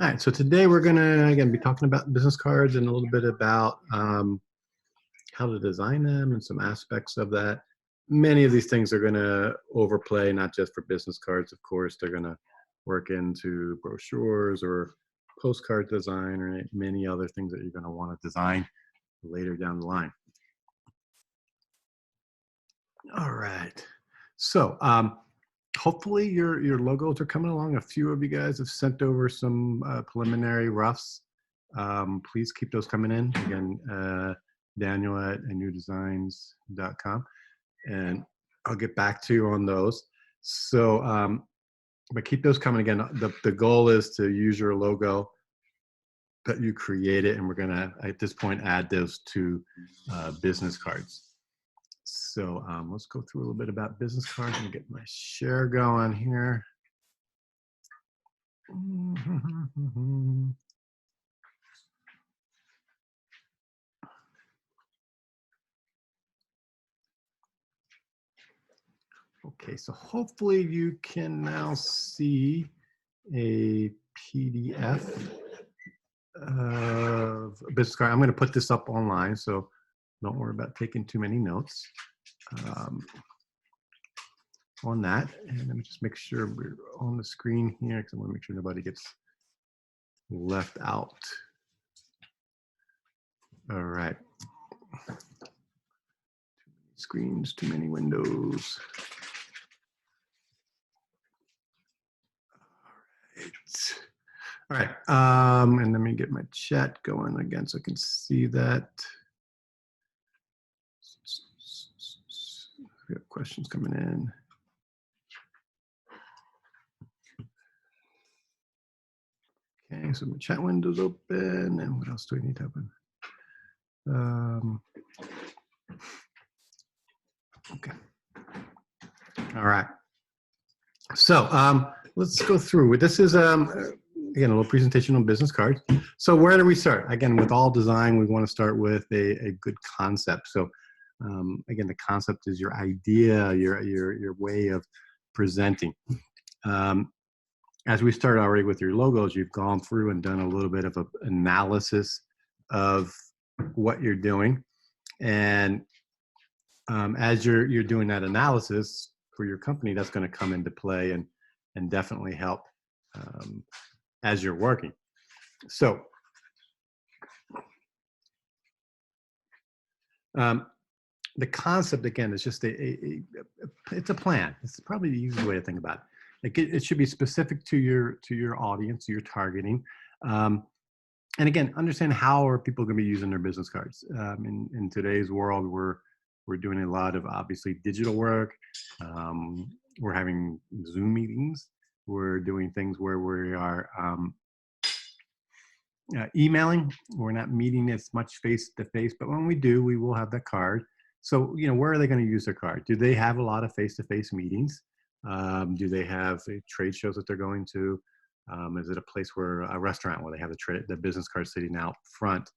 All right, so today we're gonna again be talking about business cards and a little bit about how to design them and some aspects of that. Many of these things are gonna overplay, not just for business cards, of course. They're gonna work into brochures or postcard design or many other things that you're gonna want to design later down the line. All right, so hopefully your logos are coming along. A few of you guys have sent over some preliminary roughs. Please keep those coming in. Again, Daniel at newdesigns.com, and I'll get back to you on those. So, but keep those coming. Again, the goal is to use your logo that you created, and we're gonna at this point add those to business cards. So let's go through a little bit about business cards and get my share going here. Okay, so hopefully you can now see a PDF of a business card. I'm going to put this up online, so don't worry about taking too many notes on that. And let me just make sure we're on the screen here because I want to make sure nobody gets left out. All right. Too many screens, too many windows. All right. And let me get my chat going again so I can see that. We have questions coming in. Okay, so my chat window's open. And what else do we need to open? Okay. All right. So let's go through. This is, again, a little presentation on business cards. So where do we start? Again, with all design, we want to start with a good concept. So again, the concept is your idea, your way of presenting. As we started already with your logos, you've gone through and done a little bit of an analysis of what you're doing. And as you're doing that analysis for your company, that's going to come into play and definitely help as you're working. So the concept, again, is just it's a plan. It's probably the easiest way to think about it. Like it should be specific to your audience, your targeting. And again, understand how are people going to be using their business cards. In today's world, we're doing a lot of obviously digital work. We're having Zoom meetings. We're doing things where we are emailing. We're not meeting as much face to face, but when we do, we will have that card. So, where are they going to use their card? Do they have a lot of face-to-face meetings? Do they have trade shows that they're going to? Is it a place where a restaurant where they have the business card sitting out front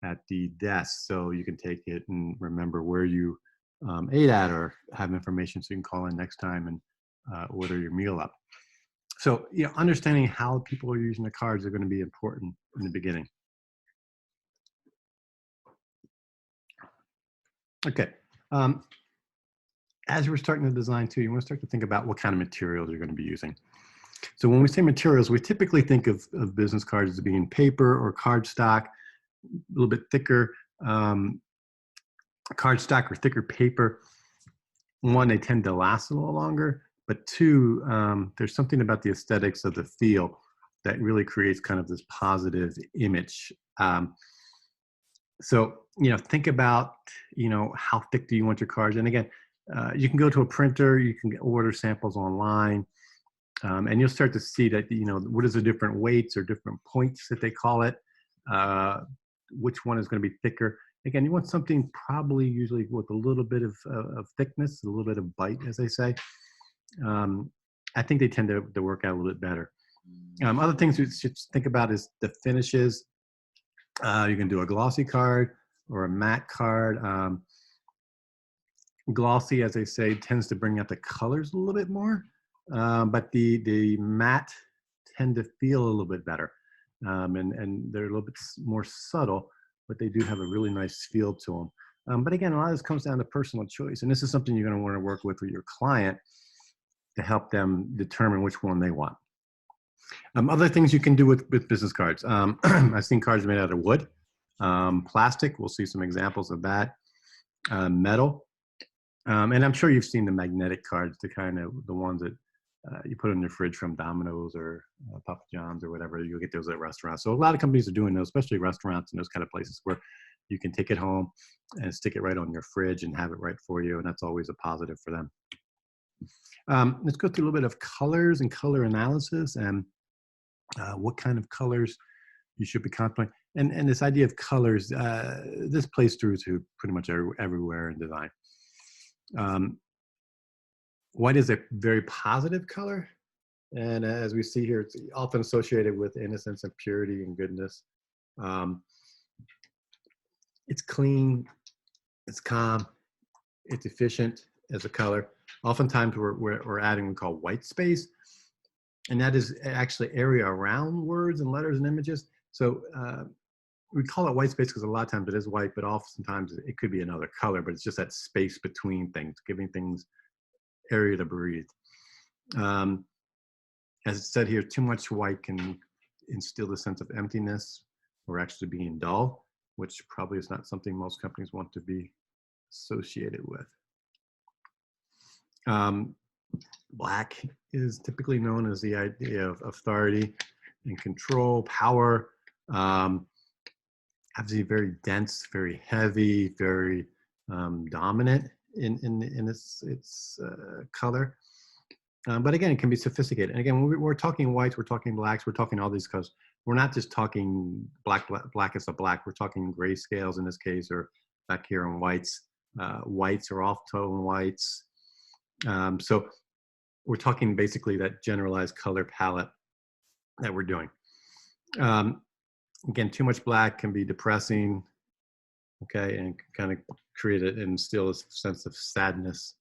at the desk, so you can take it and remember where you ate at or have information so you can call in next time and order your meal up. So, understanding how people are using the cards are going to be important in the beginning. Okay. As we're starting to design too, you want to start to think about what kind of materials you're going to be using. So when we say materials, we typically think of business cards as being paper or cardstock, a little bit thicker cardstock or thicker paper. One, they tend to last a little longer, but two, there's something about the aesthetics of the feel that really creates kind of this positive image. So, think about, how thick do you want your cards? And again, you can go to a printer, you can order samples online, and you'll start to see that, what is the different weights or different points that they call it, which one is going to be thicker. Again, you want something probably usually with a little bit of thickness, a little bit of bite, as they say. I think they tend to work out a little bit better. Other things you should think about is the finishes. You can do a glossy card or a matte card. Glossy, as they say, tends to bring out the colors a little bit more, but the matte tend to feel a little bit better. and they're a little bit more subtle, but they do have a really nice feel to them. But again, a lot of this comes down to personal choice, and this is something you're going to want to work with your client to help them determine which one they want. Other things you can do with business cards. I've seen cards made out of wood, plastic. We'll see some examples of that. Metal. And I'm sure you've seen the magnetic cards, the ones that you put in your fridge from Domino's or Papa John's or whatever. You'll get those at restaurants. So a lot of companies are doing those, especially restaurants and those kind of places where you can take it home and stick it right on your fridge and have it right for you. And that's always a positive for them. Let's go through a little bit of colors and color analysis and what kind of colors you should be contemplating. And this idea of colors, this plays through to pretty much everywhere in design. White is a very positive color. And as we see here, it's often associated with innocence and purity and goodness. It's clean, it's calm, it's efficient as a color. Oftentimes we're adding what we call white space, and that is actually area around words and letters and images. So we call it white space because a lot of times it is white, but oftentimes it could be another color, but it's just that space between things, giving things area to breathe. As it said here, too much white can instill the sense of emptiness or actually being dull, which probably is not something most companies want to be associated with. Black is typically known as the idea of authority and control, power. Obviously very dense, very heavy, very dominant in its color. But again, it can be sophisticated. And again, when we're talking whites, we're talking blacks, we're talking all these colors. We're not just talking black as a black. We're talking grayscales in this case, or back here on whites. Whites or off-tone whites. So we're talking basically that generalized color palette that we're doing. Again, too much black can be depressing, okay, and kind of create and instill a sense of sadness.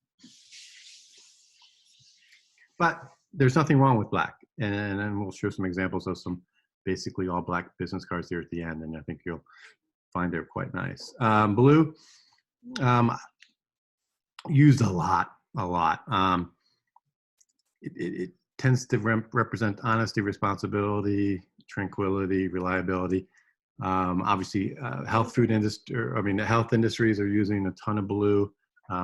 But there's nothing wrong with black, and then we'll show some examples of some basically all black business cards here at the end, and I think you'll find they're quite nice. Blue, used a lot. It tends to represent honesty, responsibility, tranquility, reliability. Obviously, the health industries are using a ton of blue.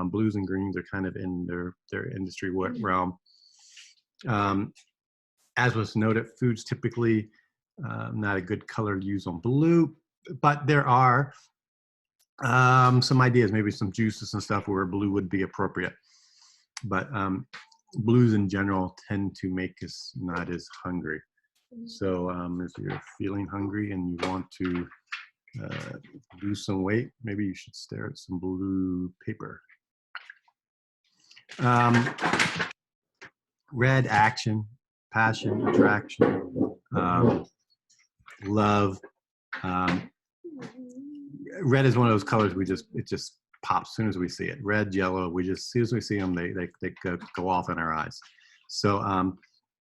Blues and greens are kind of in their industry realm. As was noted, foods typically not a good color to use on blue, but there are some ideas, maybe some juices and stuff where blue would be appropriate. But blues in general tend to make us not as hungry. So if you're feeling hungry and you want to lose some weight, maybe you should stare at some blue paper. Red, action, passion, attraction, love. Red is one of those colors it just pops as soon as we see it. Red, yellow, as soon as we see them, they go off in our eyes. So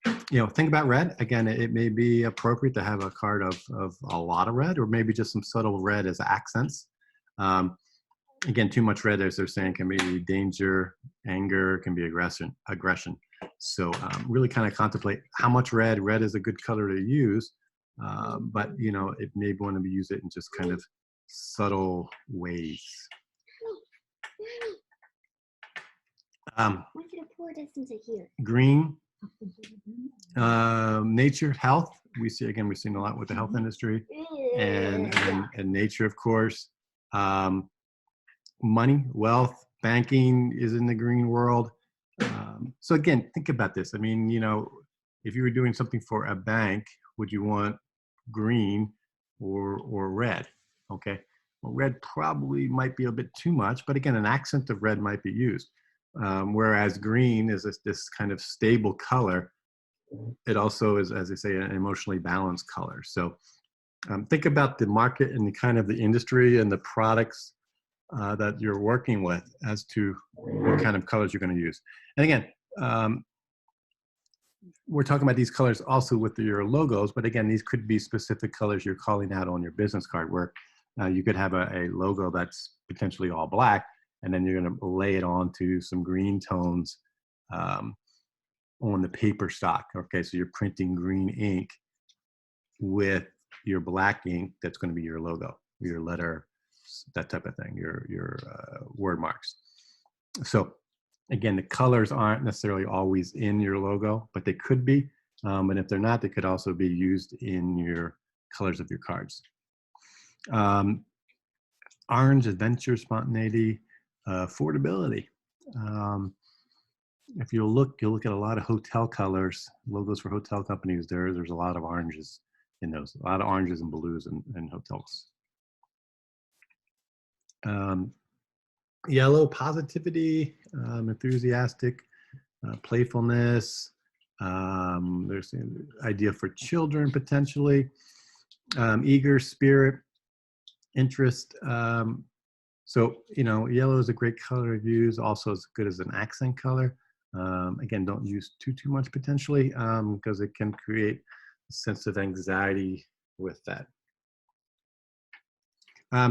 think about red. Again, it may be appropriate to have a card of a lot of red, or maybe just some subtle red as accents. Again, too much red, as they're saying, can be danger, anger, can be aggression. So really kind of contemplate how much red. Red is a good color to use, but it may want to be used in just kind of subtle ways. I want you to pour this into here. Green, nature, health. We've seen a lot with the health industry, and nature, of course. Money, wealth, banking is in the green world. So again, think about this. I mean, if you were doing something for a bank, would you want green or red? Okay. Well, red probably might be a bit too much, but again, an accent of red might be used. Whereas green is this kind of stable color. It also is, as they say, an emotionally balanced color. So think about the market and the kind of the industry and the products that you're working with as to what kind of colors you're going to use. And again, we're talking about these colors also with your logos, but again, these could be specific colors you're calling out on your business card, where you could have a logo that's potentially all black, and then you're going to lay it onto some green tones on the paper stock. Okay, so you're printing green ink with your black ink that's going to be your logo, your letter, that type of thing, your word marks. So again, the colors aren't necessarily always in your logo, but they could be. And if they're not, they could also be used in your colors of your cards. Orange, adventure, spontaneity, affordability. If you'll look at a lot of hotel colors, logos for hotel companies, there's a lot of oranges in those, a lot of oranges and blues in hotels. Yellow, positivity, enthusiastic, playfulness. There's an idea for children potentially. Eager, spirit, interest. So, yellow is a great color to use, also as good as an accent color. Again, don't use too much potentially, because it can create a sense of anxiety with that.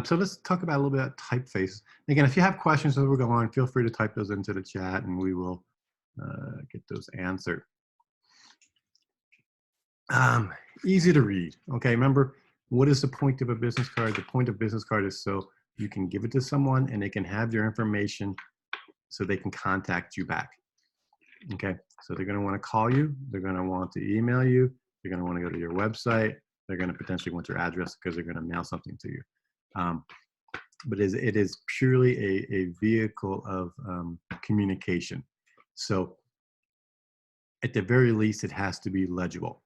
So let's talk about a little bit about typeface. Again, if you have questions as we're going on, feel free to type those into the chat and we will get those answered. Easy to read. Okay, remember, what is the point of a business card? The point of business card is so you can give it to someone and they can have your information so they can contact you back. Okay, so they're going to want to call you. They're going to want to email you. They're going to want to go to your website. They're going to potentially want your address because they're going to mail something to you. But it is purely a vehicle of communication. So at the very least, it has to be legible.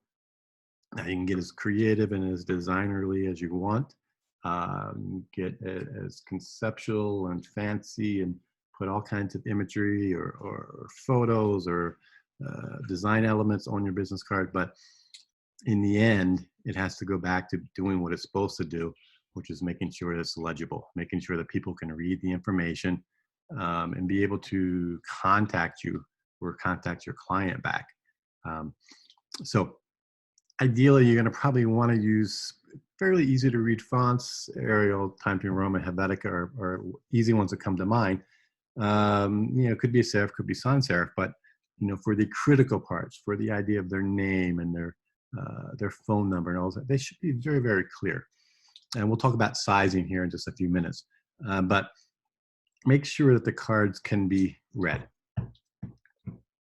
Now you can get as creative and as designerly as you want. Get as conceptual and fancy and put all kinds of imagery or photos or design elements on your business card. But in the end, it has to go back to doing what it's supposed to do, which is making sure it's legible, making sure that people can read the information and be able to contact you or contact your client back. So ideally, you're going to probably want to use fairly easy to read fonts. Arial, Times New Roman, Helvetica are easy ones that come to mind. It could be a serif, could be sans serif, but for the critical parts, for the idea of their name and their phone number and all that, they should be very, very clear. And we'll talk about sizing here in just a few minutes. But make sure that the cards can be read.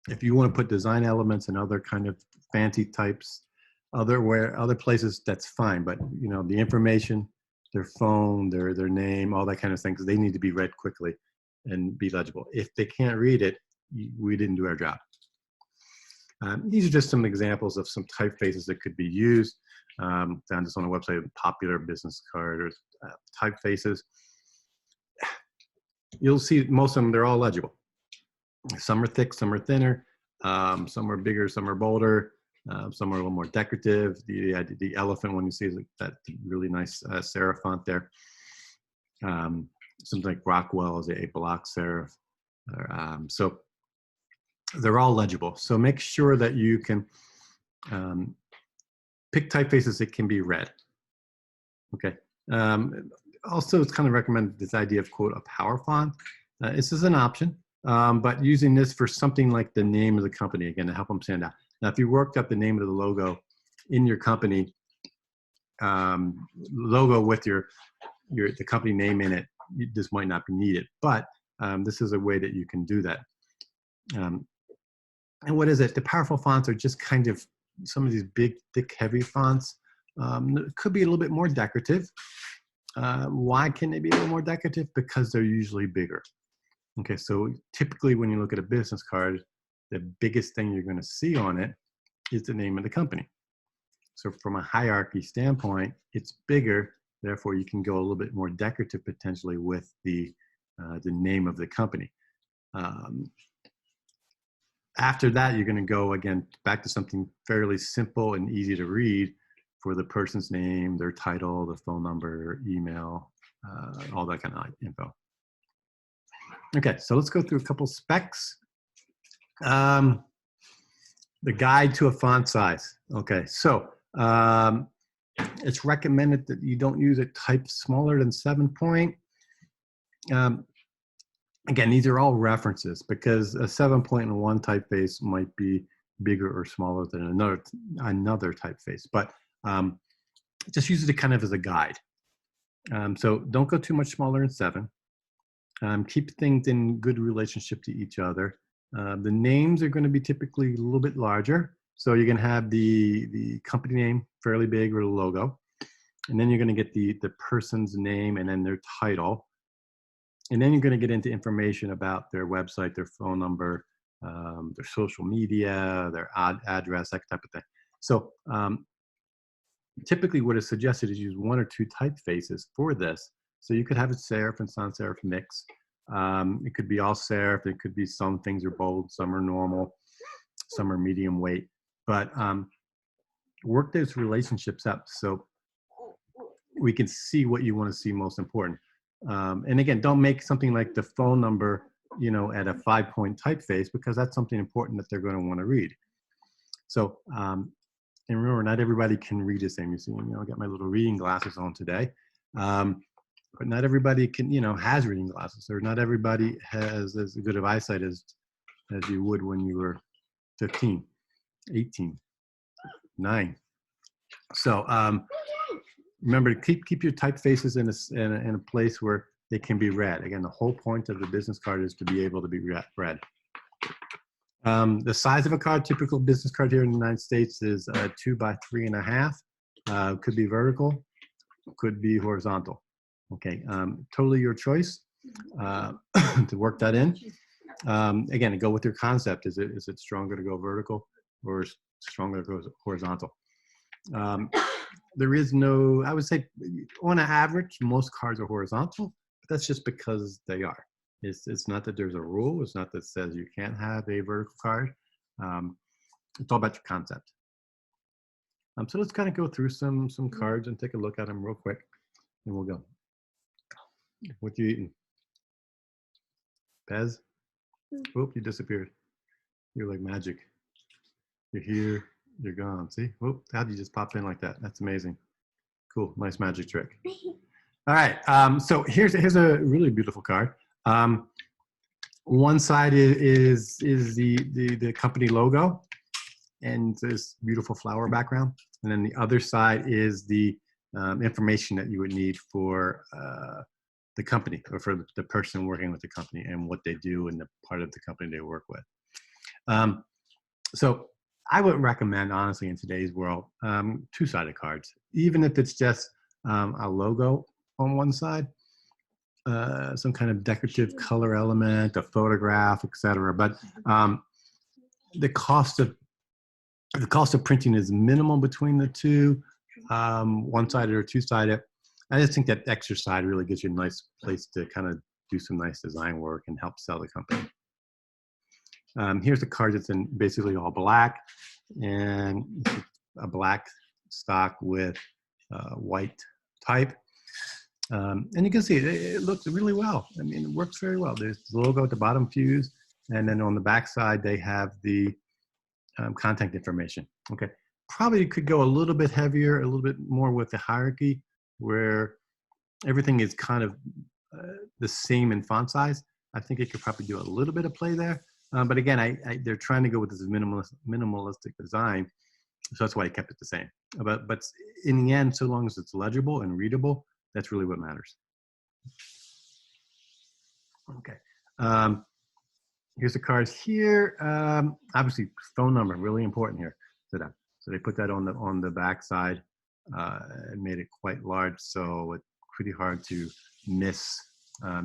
If you want to put design elements and other kind of fancy types, other places, that's fine. But the information, their phone, their name, all that kind of thing, because they need to be read quickly and be legible. If they can't read it, we didn't do our job. These are just some examples of some typefaces that could be used. Found this on the website, Popular Business Card or typefaces. You'll see most of them, they're all legible. Some are thick, some are thinner, some are bigger, some are bolder, some are a little more decorative. The elephant one you see is like that really nice serif font there. Something like Rockwell is a block serif. So they're all legible. So make sure that you can pick typefaces that can be read. Okay. Also, it's kind of recommended this idea of, quote, a power font. This is an option, but using this for something like the name of the company, again, to help them stand out. Now, if you worked up the name of the logo in your company, logo with the company name in it, this might not be needed, but this is a way that you can do that. And what is it? The powerful fonts are just kind of some of these big, thick, heavy fonts. It could be a little bit more decorative. Why can they be a little more decorative? Because they're usually bigger. Okay, so typically when you look at a business card, the biggest thing you're going to see on it is the name of the company. So from a hierarchy standpoint, it's bigger. Therefore, you can go a little bit more decorative potentially with the name of the company. After that, you're going to go again back to something fairly simple and easy to read for the person's name, their title, the phone number, email, all that kind of info. Okay, so let's go through a couple specs. The guide to a font size. Okay, so it's recommended that you don't use a type smaller than 7 point. Um, Again, these are all references because a 7 point in one typeface might be bigger or smaller than another typeface, but just use it kind of as a guide. So don't go too much smaller than 7. Keep things in good relationship to each other. The names are going to be typically a little bit larger. So you're going to have the company name fairly big or the logo. And then you're going to get the person's name and then their title. And then you're going to get into information about their website, their phone number, their social media, their address, that type of thing. So typically what is suggested is use 1 or 2 typefaces for this. So you could have a serif and sans serif mix. It could be all serif. It could be some things are bold, some are normal, some are medium weight. But work those relationships up so we can see what you want to see most important. And again, don't make something like the phone number, you know, at a 5 point typeface because that's something important that they're going to want to read. So, and remember, not everybody can read the same. You see, you know, I got my little reading glasses on today. But not everybody can, you know, has reading glasses, or not everybody has as good of eyesight as you would when you were 15, 18, 9. So remember to keep your typefaces in a place where they can be read. Again, the whole point of the business card is to be able to be read. The size of a card, typical business card here in the United States is 2 by 3.5. Could be vertical, could be horizontal. Okay, totally your choice to work that in. Again, go with your concept. Is it stronger to go vertical or stronger to go horizontal? There is no, I would say on average, most cards are horizontal, but that's just because they are. It's not that there's a rule. It's not that says you can't have a vertical card. It's all about your concept. So let's kind of go through some cards and take a look at them real quick, and we'll go. What you eating? Pez? Oop, you disappeared. You're like magic. You're here, you're gone. See? Whoop, how'd you just pop in like that? That's amazing. Cool, nice magic trick. All right, so here's a really beautiful card. One side is the company logo and this beautiful flower background. And then the other side is the information that you would need for the company or for the person working with the company and what they do and the part of the company they work with. So I would recommend, honestly, in today's world, 2-sided cards, even if it's just a logo on one side, some kind of decorative color element, a photograph, etc. But the cost of printing is minimal between the two, one-sided or 2-sided. I just think that extra side really gives you a nice place to kind of do some nice design work and help sell the company. Here's a card that's in basically all black, and a black stock with white type. And you can see it looks really well. I mean, it works very well. There's the logo at the bottom fused, and then on the back side, they have the contact information. Okay, probably could go a little bit heavier, a little bit more with the hierarchy, where everything is kind of the same in font size. I think it could probably do a little bit of play there. But again, they're trying to go with this minimalistic design, so that's why I kept it the same. But in the end, so long as it's legible and readable, that's really what matters. Okay. Here's the cards here. Obviously, phone number, really important here to them. So they put that on the back side and made it quite large, so it's pretty hard to miss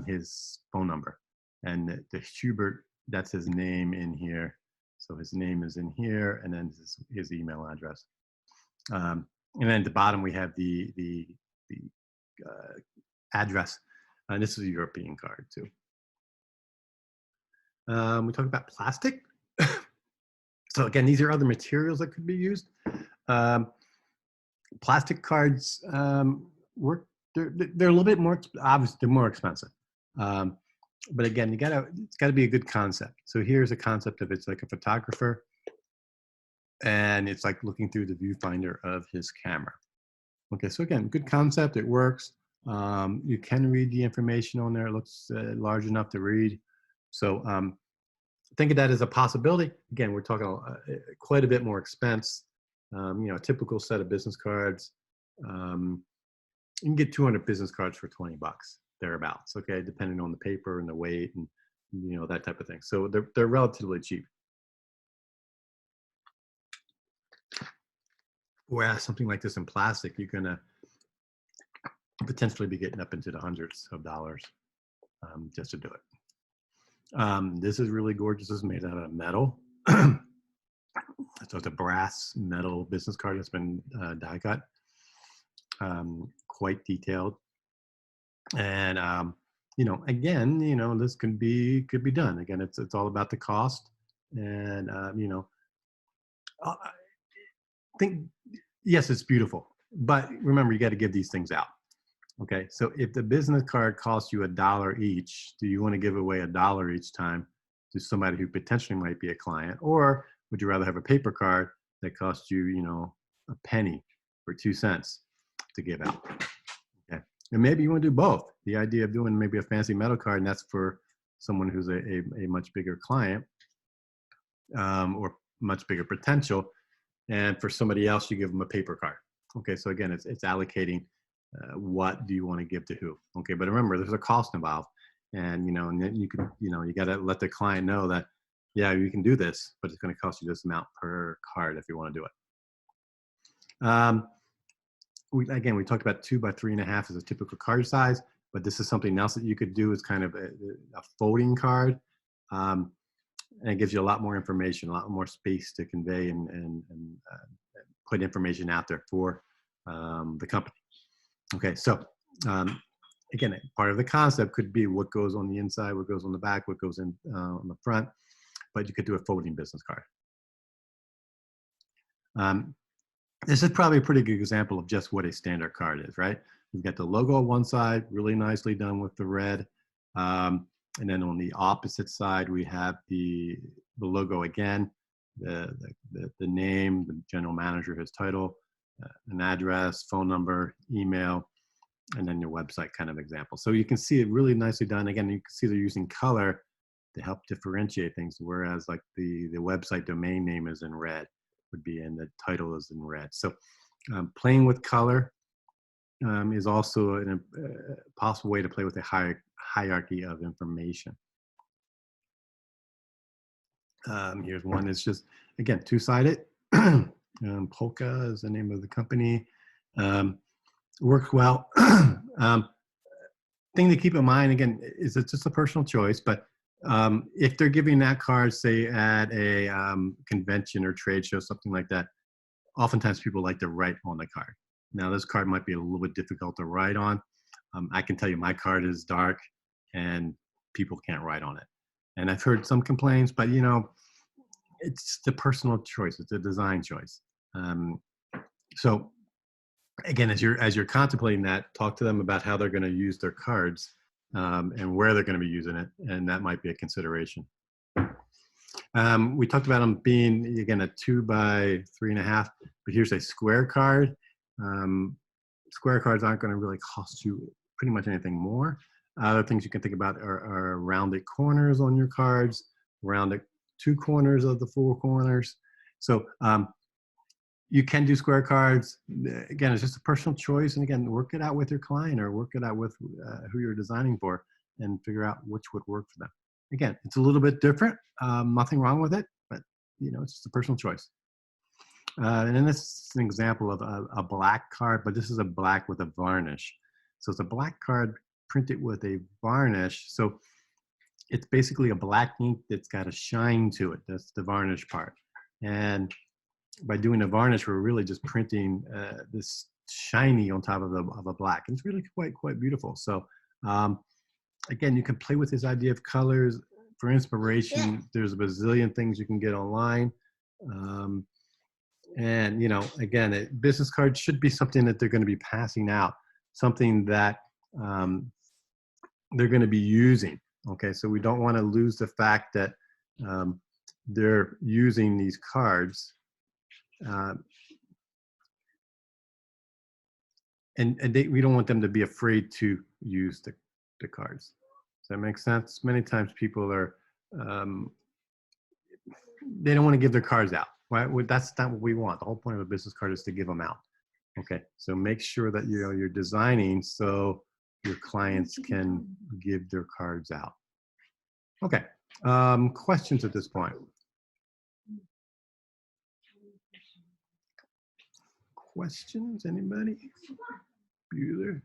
his phone number. And the Hubert, that's his name in here. So his name is in here, and then his email address. And then at the bottom we have the address. And this is a European card too. We talked about plastic. So again, these are other materials that could be used. Plastic cards work. They're a little bit more, obviously they're more expensive. But again, it's gotta be a good concept. So here's a concept of it's like a photographer and it's like looking through the viewfinder of his camera. Okay, so again, good concept. It works. You can read the information on there. It looks large enough to read. So think of that as a possibility. Again, we're talking quite a bit more expense. A typical set of business cards. You can get 200 business cards for 20 bucks, thereabouts. Okay, depending on the paper and the weight and that type of thing. So they're relatively cheap. Whereas something like this in plastic, you're gonna potentially be getting up into the hundreds of dollars just to do it. This is really gorgeous. This is made out of metal. So it's a brass metal business card that's been die cut, quite detailed. And again, this could be done. Again, it's all about the cost, and I think yes, it's beautiful, but remember, you got to give these things out. Okay, so if the business card costs you $1 each, do you want to give away $1 each time to somebody who potentially might be a client, or would you rather have a paper card that costs you, a penny or 2 cents to give out? Okay, and maybe you want to do both. The idea of doing maybe a fancy metal card, and that's for someone who's a much bigger client or much bigger potential, and for somebody else, you give them a paper card. Okay, so again, it's allocating. What do you want to give to who? Okay, but remember, there's a cost involved, and and then you can, you got to let the client know that, yeah, you can do this, but it's going to cost you this amount per card if you want to do it. We talked about 2 by 3.5 as a typical card size, but this is something else that you could do as kind of a folding card, and it gives you a lot more information, a lot more space to convey and put information out there for the company. Okay, so again, part of the concept could be what goes on the inside, what goes on the back, what goes in on the front, but you could do a folding business card. This is probably a pretty good example of just what a standard card is, right? You've got the logo on one side, really nicely done with the red, and then on the opposite side, we have the logo again, the name, the general manager, his title, an address, phone number, email, and then your website kind of example. So you can see it really nicely done. Again, you can see they're using color to help differentiate things, whereas like the website domain name is in red, would be, and the title is in red. So playing with color is also a possible way to play with the hierarchy of information. Here's one that's just, again, two-sided. Polka is the name of the company. Works well. Thing to keep in mind, again, is it's just a personal choice, but if they're giving that card, say at a convention or trade show, something like that, oftentimes people like to write on the card. Now, this card might be a little bit difficult to write on. I can tell you my card is dark and people can't write on it. And I've heard some complaints, but it's the personal choice. It's a design choice. So again, as you're contemplating that, talk to them about how they're going to use their cards and where they're going to be using it, and that might be a consideration. We talked about them being, again, a 2 by 3.5, but here's a square card. Square cards aren't going to really cost you pretty much anything more. Other things you can think about are rounded corners on your cards, rounded 2 corners of the 4 corners. So you can do square cards. Again, it's just a personal choice. And again, work it out with your client or work it out with who you're designing for and figure out which would work for them. Again, it's a little bit different. Nothing wrong with it, but it's just a personal choice. And then this is an example of a black card, but this is a black with a varnish. So it's a black card printed with a varnish. So it's basically a black ink that's got a shine to it. That's the varnish part. And by doing a varnish, we're really just printing this shiny on top of a black. And it's really quite beautiful. So again, you can play with this idea of colors for inspiration. Yeah. There's a bazillion things you can get online. And again, a business card should be something that they're going to be passing out, something that they're going to be using. Okay, so we don't want to lose the fact that they're using these cards uh, we don't want them to be afraid to use the cards. Does that make sense? Many times people are, um, they don't want to give their cards out. Right? That's not what we want. The whole point of a business card is to give them out. Okay, so make sure that you're designing so your clients can give their cards out. Okay, questions at this point? Questions, anybody? Bueller.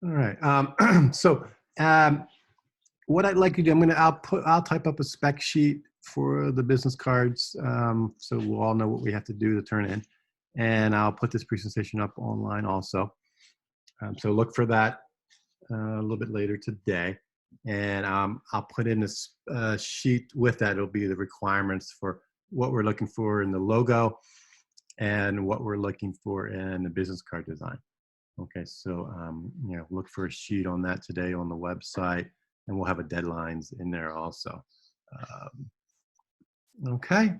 All right, so what I'd like to do, I'll type up a spec sheet for the business cards, so we'll all know what we have to do to turn in, and I'll put this presentation up online also. So look for that a little bit later today, and I'll put in a sheet with that. It'll be the requirements for what we're looking for in the logo and what we're looking for in the business card design. Okay, so look for a sheet on that today on the website, and we'll have a deadlines in there also. Okay.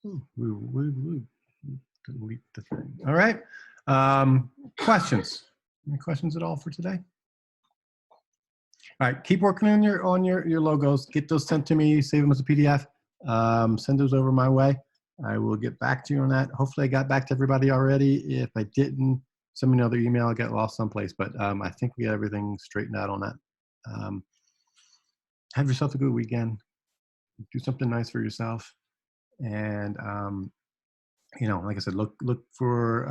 Delete the thing. All right. Questions? Any questions at all for today? All right. Keep working on your logos. Get those sent to me. Save them as a PDF. Send those over my way. I will get back to you on that. Hopefully, I got back to everybody already. If I didn't, send me another email. I got lost someplace, but I think we got everything straightened out on that. Have yourself a good weekend. Do something nice for yourself, and like I said, look for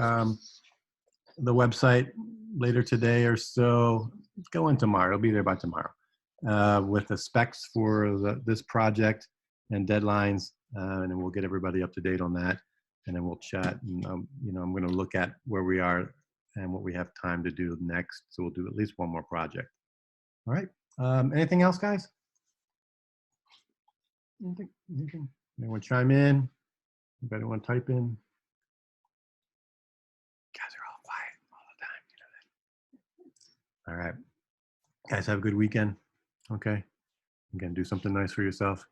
the website later today or so. Go in tomorrow. It'll be there by tomorrow with the specs for this project and deadlines, and then we'll get everybody up to date on that, and then we'll chat. And I'm going to look at where we are and what we have time to do next. So we'll do at least one more project. All right. Anything else, guys? Anyone chime in? Anybody want to type in? Guys are all quiet all the time. All right. Guys, have a good weekend. Okay. Again, do something nice for yourself.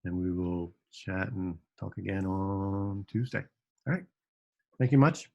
And we will chat and talk again on Tuesday. All right. Thank you much.